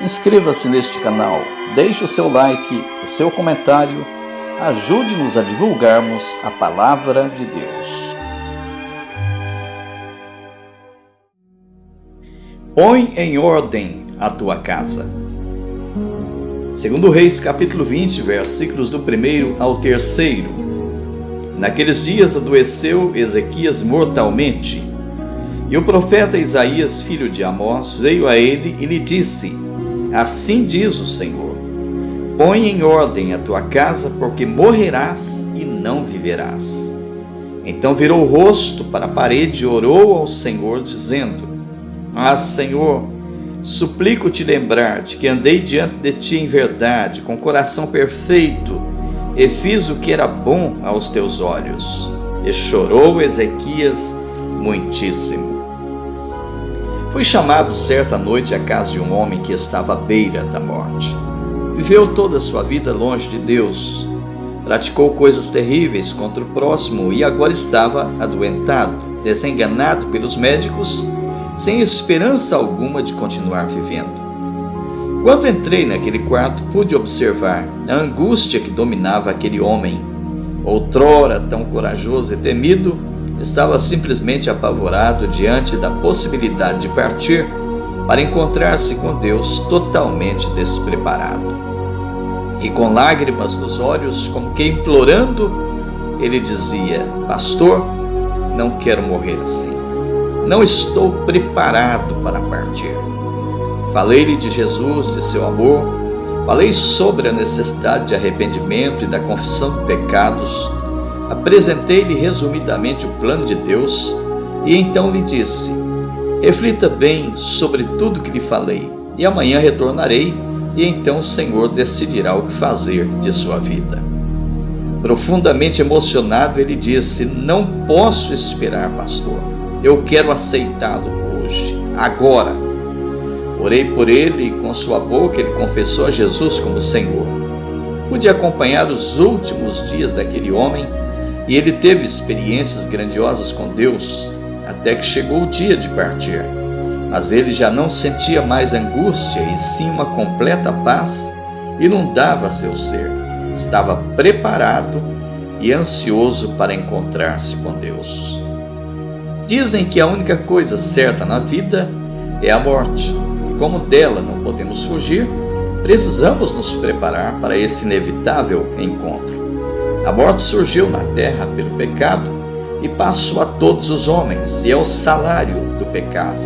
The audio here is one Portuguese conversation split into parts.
Inscreva-se neste canal, deixe o seu like, o seu comentário, ajude-nos a divulgarmos a Palavra de Deus. Põe em ordem a tua casa. Segundo Reis, capítulo 20, versículos do 1º ao 3º. Naqueles dias adoeceu Ezequias mortalmente, e o profeta Isaías, filho de Amós, veio a ele e lhe disse: Assim diz o Senhor: põe em ordem a tua casa, porque morrerás e não viverás. Então virou o rosto para a parede e orou ao Senhor, dizendo: Ah, Senhor, suplico-te lembrar de que andei diante de ti em verdade, com coração perfeito, e fiz o que era bom aos teus olhos. E chorou Ezequias muitíssimo. Fui chamado certa noite à casa de um homem que estava à beira da morte. Viveu toda a sua vida longe de Deus, praticou coisas terríveis contra o próximo e agora estava adoentado, desenganado pelos médicos, sem esperança alguma de continuar vivendo. Quando entrei naquele quarto, pude observar a angústia que dominava aquele homem. Outrora tão corajoso e temido, estava simplesmente apavorado diante da possibilidade de partir para encontrar-se com Deus, totalmente despreparado. E com lágrimas nos olhos, como que implorando, ele dizia: Pastor, não quero morrer assim. Não estou preparado para partir. Falei-lhe de Jesus, de seu amor, falei sobre a necessidade de arrependimento e da confissão de pecados, apresentei-lhe resumidamente o plano de Deus e então lhe disse: reflita bem sobre tudo que lhe falei e amanhã retornarei e então o Senhor decidirá o que fazer de sua vida. Profundamente emocionado, ele disse: não posso esperar, pastor. Eu quero aceitá-lo hoje, agora. Orei por ele e com sua boca ele confessou a Jesus como Senhor. Pude acompanhar os últimos dias daquele homem e ele teve experiências grandiosas com Deus, até que chegou o dia de partir. Mas ele já não sentia mais angústia e sim uma completa paz inundava seu ser. Estava preparado e ansioso para encontrar-se com Deus. Dizem que a única coisa certa na vida é a morte. E como dela não podemos fugir, precisamos nos preparar para esse inevitável encontro. A morte surgiu na terra pelo pecado e passou a todos os homens, e é o salário do pecado.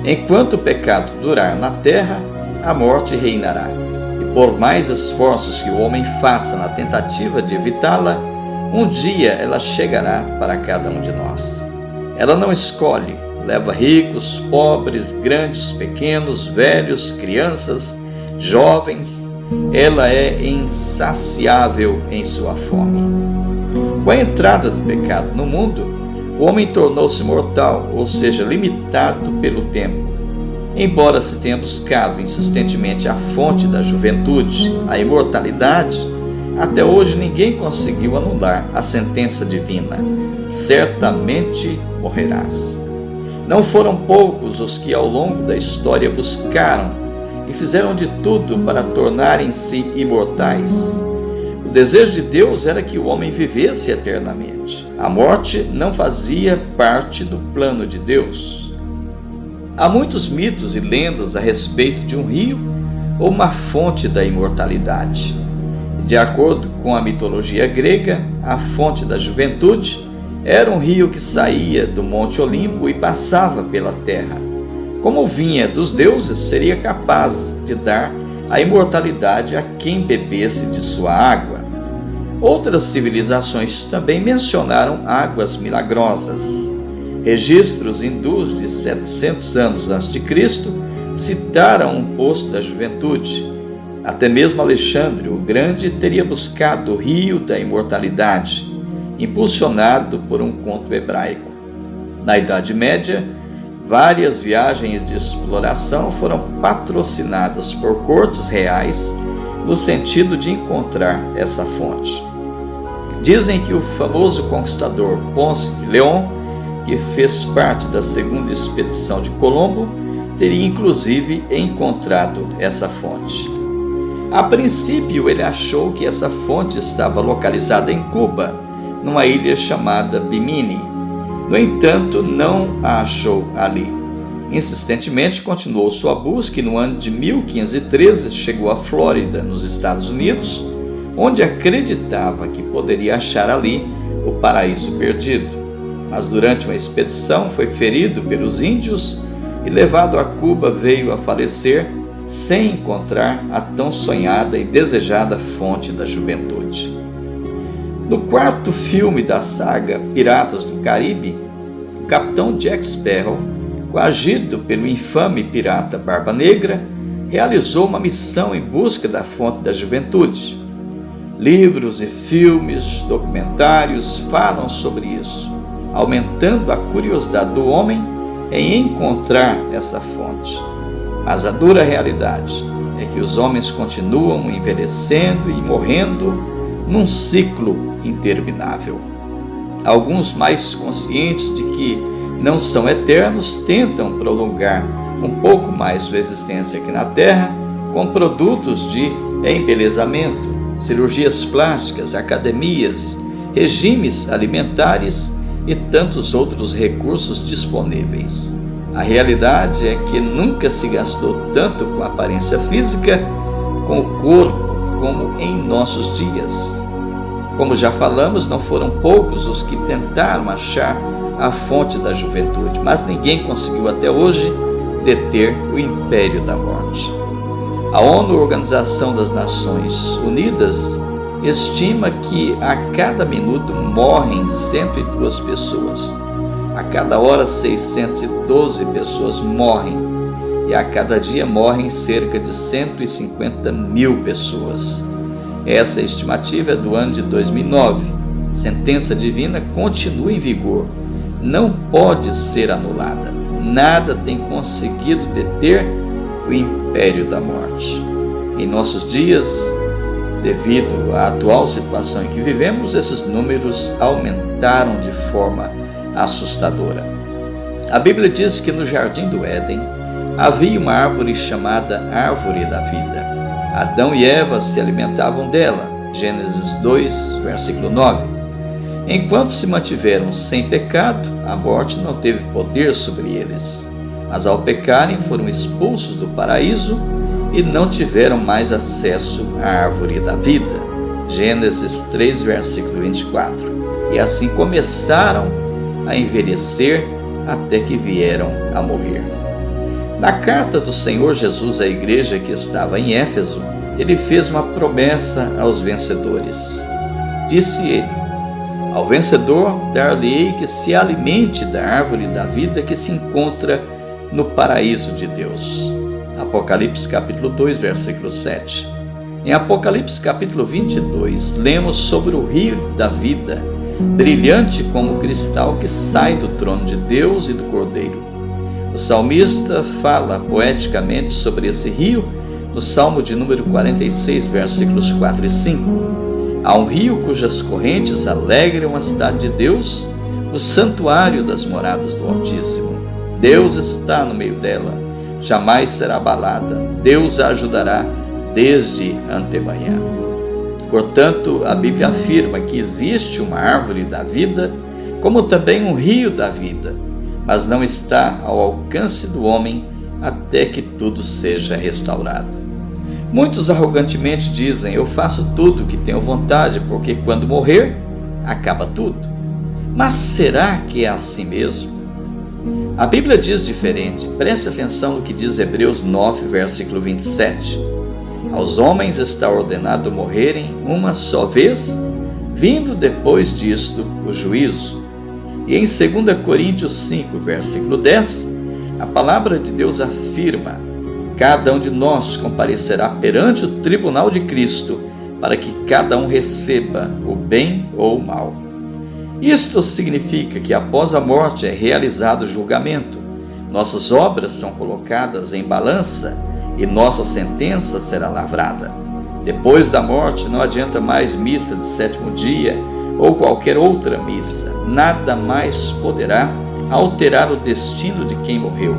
Enquanto o pecado durar na terra, a morte reinará. E por mais esforços que o homem faça na tentativa de evitá-la, um dia ela chegará para cada um de nós. Ela não escolhe, leva ricos, pobres, grandes, pequenos, velhos, crianças, jovens. Ela é insaciável em sua fome. Com a entrada do pecado no mundo, o homem tornou-se mortal, ou seja, limitado pelo tempo. Embora se tenha buscado insistentemente a fonte da juventude, a imortalidade, até hoje ninguém conseguiu anular a sentença divina: certamente morrerás. Não foram poucos os que ao longo da história buscaram e fizeram de tudo para tornarem-se imortais. O desejo de Deus era que o homem vivesse eternamente. A morte não fazia parte do plano de Deus. Há muitos mitos e lendas a respeito de um rio ou uma fonte da imortalidade. De acordo com a mitologia grega, a fonte da juventude era um rio que saía do Monte Olimpo e passava pela terra. Como vinha dos deuses, seria capaz de dar a imortalidade a quem bebesse de sua água. Outras civilizações também mencionaram águas milagrosas. Registros hindus de 700 anos a.C. citaram um poço da juventude. Até mesmo Alexandre o Grande teria buscado o rio da imortalidade, impulsionado por um conto hebraico. Na Idade Média, várias viagens de exploração foram patrocinadas por cortes reais no sentido de encontrar essa fonte. Dizem que o famoso conquistador Ponce de León, que fez parte da segunda expedição de Colombo, teria inclusive encontrado essa fonte. A princípio, ele achou que essa fonte estava localizada em Cuba, numa ilha chamada Bimini. No entanto, não a achou ali. Insistentemente continuou sua busca e no ano de 1513 chegou à Flórida, nos Estados Unidos, onde acreditava que poderia achar ali o paraíso perdido. Mas durante uma expedição foi ferido pelos índios e levado a Cuba veio a falecer sem encontrar a tão sonhada e desejada fonte da juventude. No quarto filme da saga Piratas do Caribe, o capitão Jack Sparrow, coagido pelo infame pirata Barba Negra, realizou uma missão em busca da fonte da juventude. Livros e filmes, documentários falam sobre isso, aumentando a curiosidade do homem em encontrar essa fonte. Mas a dura realidade é que os homens continuam envelhecendo e morrendo num ciclo interminável. Alguns mais conscientes de que não são eternos tentam prolongar um pouco mais sua existência aqui na Terra com produtos de embelezamento, cirurgias plásticas, academias, regimes alimentares e tantos outros recursos disponíveis. A realidade é que nunca se gastou tanto com a aparência física, com o corpo, como em nossos dias. Como já falamos, não foram poucos os que tentaram achar a fonte da juventude, mas ninguém conseguiu até hoje deter o império da morte. A ONU, Organização das Nações Unidas, estima que a cada minuto morrem 102 pessoas. A cada hora, 612 pessoas morrem. E a cada dia morrem cerca de 150 mil pessoas. Essa estimativa é do ano de 2009. Sentença divina continua em vigor. Não pode ser anulada. Nada tem conseguido deter o império da morte. Em nossos dias, devido à atual situação em que vivemos, esses números aumentaram de forma assustadora. A Bíblia diz que no Jardim do Éden havia uma árvore chamada Árvore da Vida. Adão e Eva se alimentavam dela. Gênesis 2, versículo 9. Enquanto se mantiveram sem pecado, a morte não teve poder sobre eles. Mas ao pecarem foram expulsos do paraíso e não tiveram mais acesso à árvore da vida. Gênesis 3, versículo 24. E assim começaram a envelhecer até que vieram a morrer. Na carta do Senhor Jesus à igreja que estava em Éfeso, ele fez uma promessa aos vencedores. Disse ele: ao vencedor dar-lhe-ei que se alimente da árvore da vida que se encontra no paraíso de Deus. Apocalipse capítulo 2, versículo 7. Em Apocalipse capítulo 22, lemos sobre o rio da vida, brilhante como cristal que sai do trono de Deus e do Cordeiro. O salmista fala poeticamente sobre esse rio no Salmo de número 46, versículos 4 e 5. Há um rio cujas correntes alegram a cidade de Deus, o santuário das moradas do Altíssimo. Deus está no meio dela, jamais será abalada. Deus a ajudará desde antemanhã. Portanto, a Bíblia afirma que existe uma árvore da vida, como também um rio da vida, mas não está ao alcance do homem até que tudo seja restaurado. Muitos arrogantemente dizem: eu faço tudo o que tenho vontade, porque quando morrer, acaba tudo. Mas será que é assim mesmo? A Bíblia diz diferente. Preste atenção no que diz Hebreus 9, versículo 27. Aos homens está ordenado morrerem uma só vez, vindo depois disto o juízo. E em 2 Coríntios 5, versículo 10, a palavra de Deus afirma: cada um de nós comparecerá perante o tribunal de Cristo, para que cada um receba o bem ou o mal. Isto significa que após a morte é realizado o julgamento. Nossas obras são colocadas em balança e nossa sentença será lavrada. Depois da morte não adianta mais missa de sétimo dia ou qualquer outra missa. Nada mais poderá alterar o destino de quem morreu.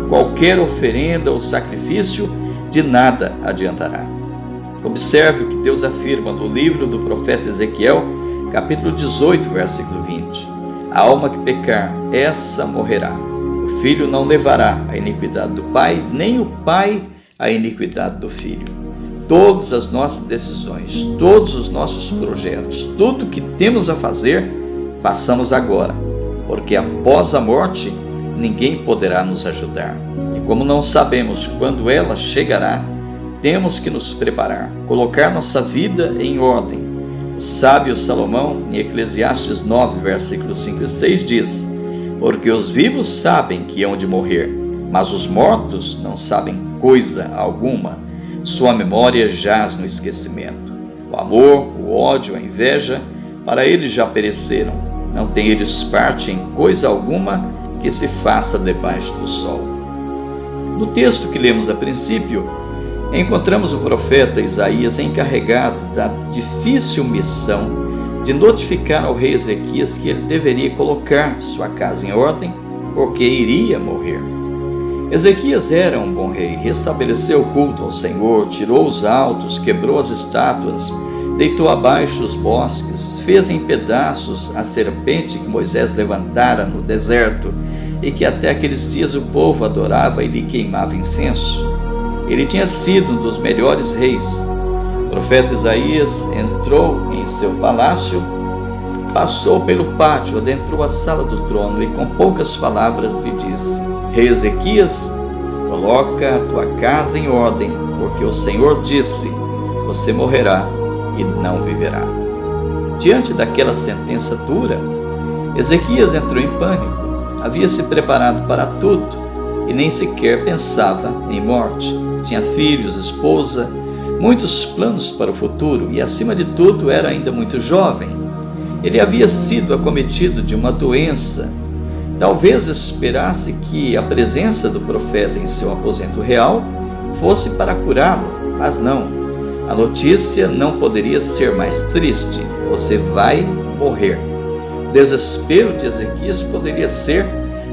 qualquer oferenda ou sacrifício de nada adiantará. Observe o que Deus afirma no livro do profeta Ezequiel, capítulo 18, versículo 20. A alma que pecar, essa morrerá. O filho não levará a iniquidade do pai, nem o pai a iniquidade do filho. Todas as nossas decisões, todos os nossos projetos, tudo que temos a fazer, façamos agora, porque após a morte, ninguém poderá nos ajudar. E como não sabemos quando ela chegará, temos que nos preparar, colocar nossa vida em ordem. O sábio Salomão, em Eclesiastes 9, versículos 5 e 6, diz: porque os vivos sabem que hão de morrer, mas os mortos não sabem coisa alguma. Sua memória jaz no esquecimento. O amor, o ódio, a inveja, para eles já pereceram. Não tem eles parte em coisa alguma que se faça debaixo do sol. No texto que lemos a princípio, encontramos o profeta Isaías encarregado da difícil missão de notificar ao rei Ezequias que ele deveria colocar sua casa em ordem, porque iria morrer. Ezequias era um bom rei, restabeleceu o culto ao Senhor, tirou os altos, quebrou as estátuas, deitou abaixo os bosques, fez em pedaços a serpente que Moisés levantara no deserto e que até aqueles dias o povo adorava e lhe queimava incenso. Ele tinha sido um dos melhores reis. O profeta Isaías entrou em seu palácio, passou pelo pátio, adentrou a sala do trono e com poucas palavras lhe disse: Rei Ezequias, coloca a tua casa em ordem, porque o Senhor disse: você morrerá e não viverá. Diante daquela sentença dura, Ezequias entrou em pânico. Havia se preparado para tudo e nem sequer pensava em morte. Tinha filhos, esposa, muitos planos para o futuro e, acima de tudo, era ainda muito jovem. Ele havia sido acometido de uma doença. Talvez esperasse que a presença do profeta em seu aposento real fosse para curá-lo, mas não. A notícia não poderia ser mais triste: você vai morrer. O desespero de Ezequias poderia ser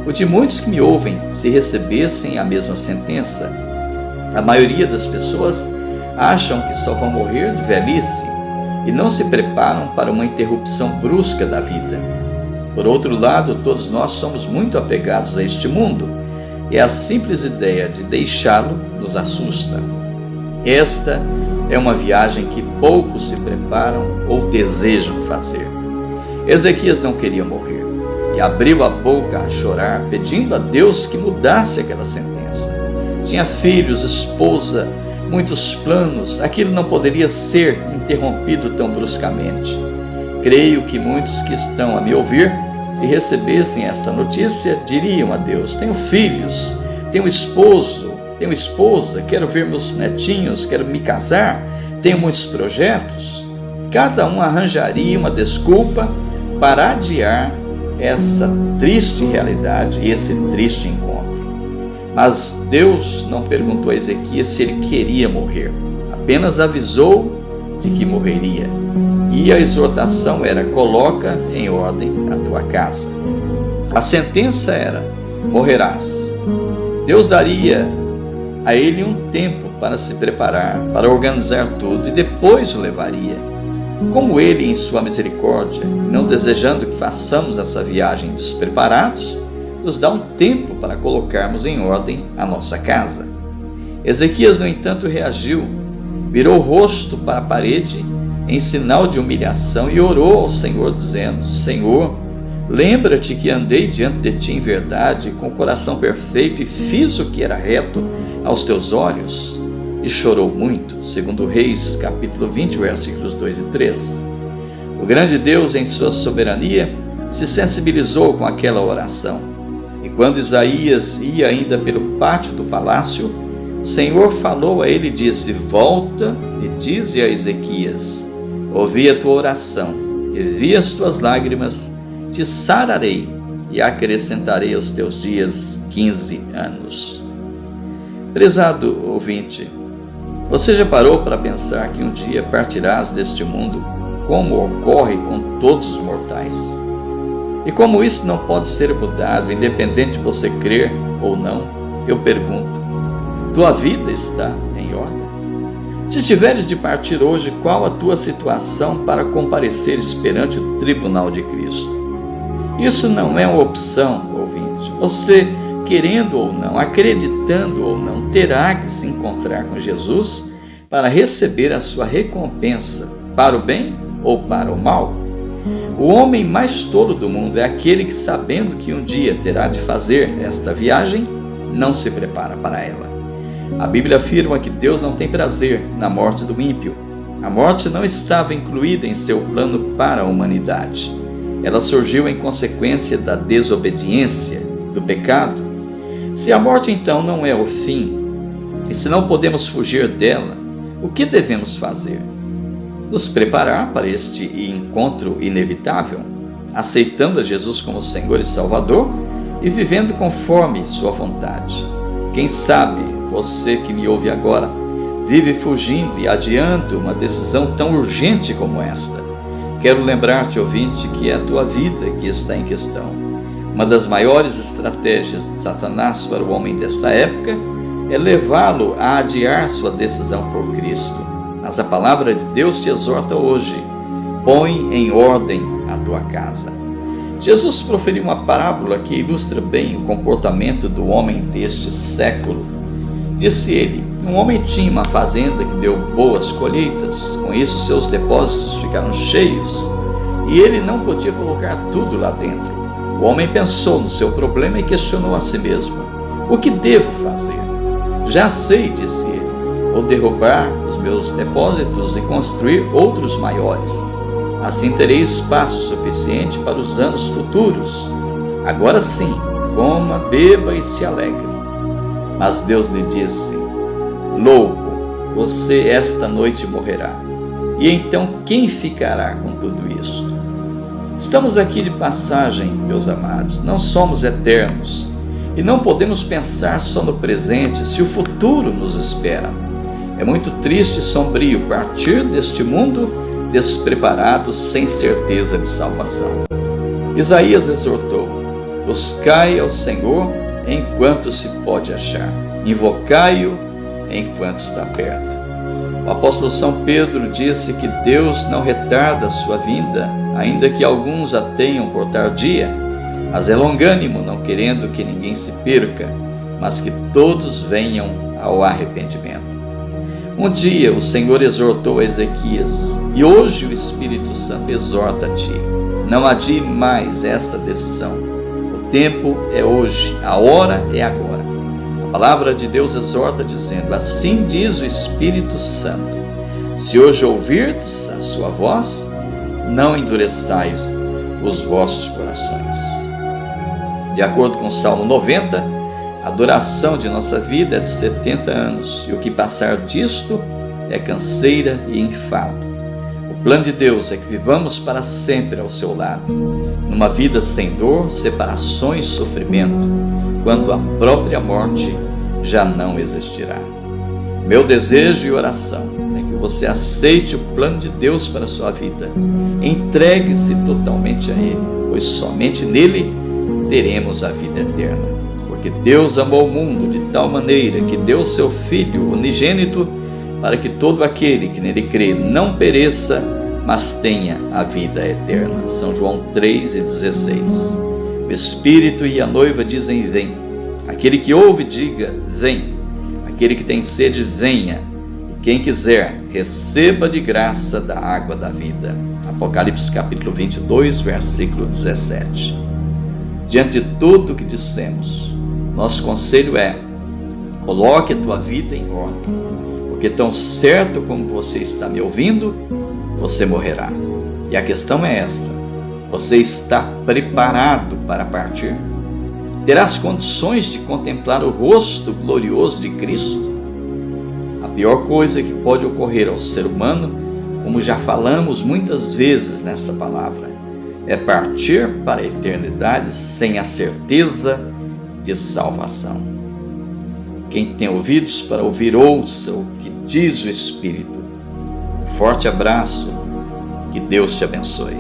o de muitos que me ouvem se recebessem a mesma sentença. A maioria das pessoas acham que só vão morrer de velhice e não se preparam para uma interrupção brusca da vida. Por outro lado, todos nós somos muito apegados a este mundo e a simples ideia de deixá-lo nos assusta. Esta é uma viagem que poucos se preparam ou desejam fazer. Ezequias não queria morrer e abriu a boca a chorar, pedindo a Deus que mudasse aquela sentença. Tinha filhos, esposa, muitos planos. Aquilo não poderia ser interrompido tão bruscamente. Creio que muitos que estão a me ouvir, se recebessem esta notícia, diriam a Deus: tenho filhos, tenho esposo, tenho esposa, quero ver meus netinhos, quero me casar, tenho muitos projetos. Cada um arranjaria uma desculpa para adiar essa triste realidade e esse triste encontro. Mas Deus não perguntou a Ezequias se ele queria morrer, apenas avisou de que morreria. E a exortação era: coloca em ordem a tua casa. A sentença era: morrerás. Deus daria a ele um tempo para se preparar, para organizar tudo, e depois o levaria. Como ele, em sua misericórdia, não desejando que façamos essa viagem despreparados, nos dá um tempo para colocarmos em ordem a nossa casa. Ezequias, no entanto, reagiu, virou o rosto para a parede em sinal de humilhação e orou ao Senhor, dizendo: Senhor, lembra-te que andei diante de ti em verdade, com o coração perfeito, e fiz o que era reto aos teus olhos. E chorou muito, segundo Reis, capítulo 20, versículos 2 e 3. O grande Deus, em sua soberania, se sensibilizou com aquela oração. E quando Isaías ia ainda pelo pátio do palácio, o Senhor falou a ele e disse: volta e dize a Ezequias: ouvi a tua oração, e vi as tuas lágrimas, te sararei e acrescentarei aos teus dias 15 anos. Prezado ouvinte, você já parou para pensar que um dia partirás deste mundo, como ocorre com todos os mortais? E como isso não pode ser mudado, independente de você crer ou não? eu pergunto: tua vida está em ordem? Se tiveres de partir hoje, qual a tua situação para compareceres perante o tribunal de Cristo? Isso não é uma opção, ouvinte. Você, querendo ou não, acreditando ou não, terá que se encontrar com Jesus para receber a sua recompensa, para o bem ou para o mal. O homem mais tolo do mundo é aquele que, sabendo que um dia terá de fazer esta viagem, não se prepara para ela. A Bíblia afirma que Deus não tem prazer na morte do ímpio. A morte não estava incluída em seu plano para a humanidade. Ela surgiu em consequência da desobediência, do pecado. Se a morte então não é o fim, e se não podemos fugir dela, o que devemos fazer? Nos preparar para este encontro inevitável, aceitando a Jesus como Senhor e Salvador e vivendo conforme sua vontade. Quem sabe você que me ouve agora vive fugindo e adiando uma decisão tão urgente como esta. Quero lembrar-te, ouvinte, que é a tua vida que está em questão. Uma das maiores estratégias de Satanás para o homem desta época é levá-lo a adiar sua decisão por Cristo. Mas a palavra de Deus te exorta hoje: põe em ordem a tua casa. Jesus proferiu uma parábola que ilustra bem o comportamento do homem deste século. Disse ele: um homem tinha uma fazenda que deu boas colheitas, com isso seus depósitos ficaram cheios, e ele não podia colocar tudo lá dentro. O homem pensou no seu problema e questionou a si mesmo: o que devo fazer? Já sei, disse ele, vou derrubar os meus depósitos e construir outros maiores. Assim terei espaço suficiente para os anos futuros. Agora sim, coma, beba e se alegre. Mas Deus lhe disse: louco, você esta noite morrerá. E então quem ficará com tudo isto? Estamos aqui de passagem, meus amados, não somos eternos e não podemos pensar só no presente se o futuro nos espera. É muito triste e sombrio partir deste mundo despreparado, sem certeza de salvação. Isaías exortou: buscai ao Senhor enquanto se pode achar, invocai-o enquanto está perto. O apóstolo São Pedro disse que Deus não retarda a sua vinda, ainda que alguns a tenham por tardia, mas é longânimo, não querendo que ninguém se perca, mas que todos venham ao arrependimento. Um dia o Senhor exortou a Ezequias, e hoje o Espírito Santo exorta a ti: não adie mais esta decisão. O tempo é hoje, a hora é agora. A palavra de Deus exorta dizendo: assim diz o Espírito Santo, se hoje ouvirdes a sua voz, não endureçais os vossos corações. De acordo com o Salmo 90, a duração de nossa vida é de 70 anos, e o que passar disto é canseira e enfado. O plano de Deus é que vivamos para sempre ao seu lado, numa vida sem dor, separações, sofrimento, quando a própria morte já não existirá. Meu desejo e oração é que você aceite o plano de Deus para a sua vida, entregue-se totalmente a Ele, pois somente nele teremos a vida eterna. Porque Deus amou o mundo de tal maneira que deu seu Filho unigênito, para que todo aquele que nele crê não pereça, mas tenha a vida eterna. São João 3,16. O Espírito e a noiva dizem: vem. Aquele que ouve, diga: vem. Aquele que tem sede, venha. E quem quiser, receba de graça da água da vida. Apocalipse capítulo 22, versículo 17. Diante de tudo o que dissemos, nosso conselho é: coloque a tua vida em ordem, porque tão certo como você está me ouvindo, você morrerá. E a questão é esta: você está preparado para partir? Terás condições de contemplar o rosto glorioso de Cristo? A pior coisa que pode ocorrer ao ser humano, como já falamos muitas vezes nesta palavra, é partir para a eternidade sem a certeza de salvação. Quem tem ouvidos para ouvir, ouça o que diz o Espírito. Um forte abraço, que Deus te abençoe.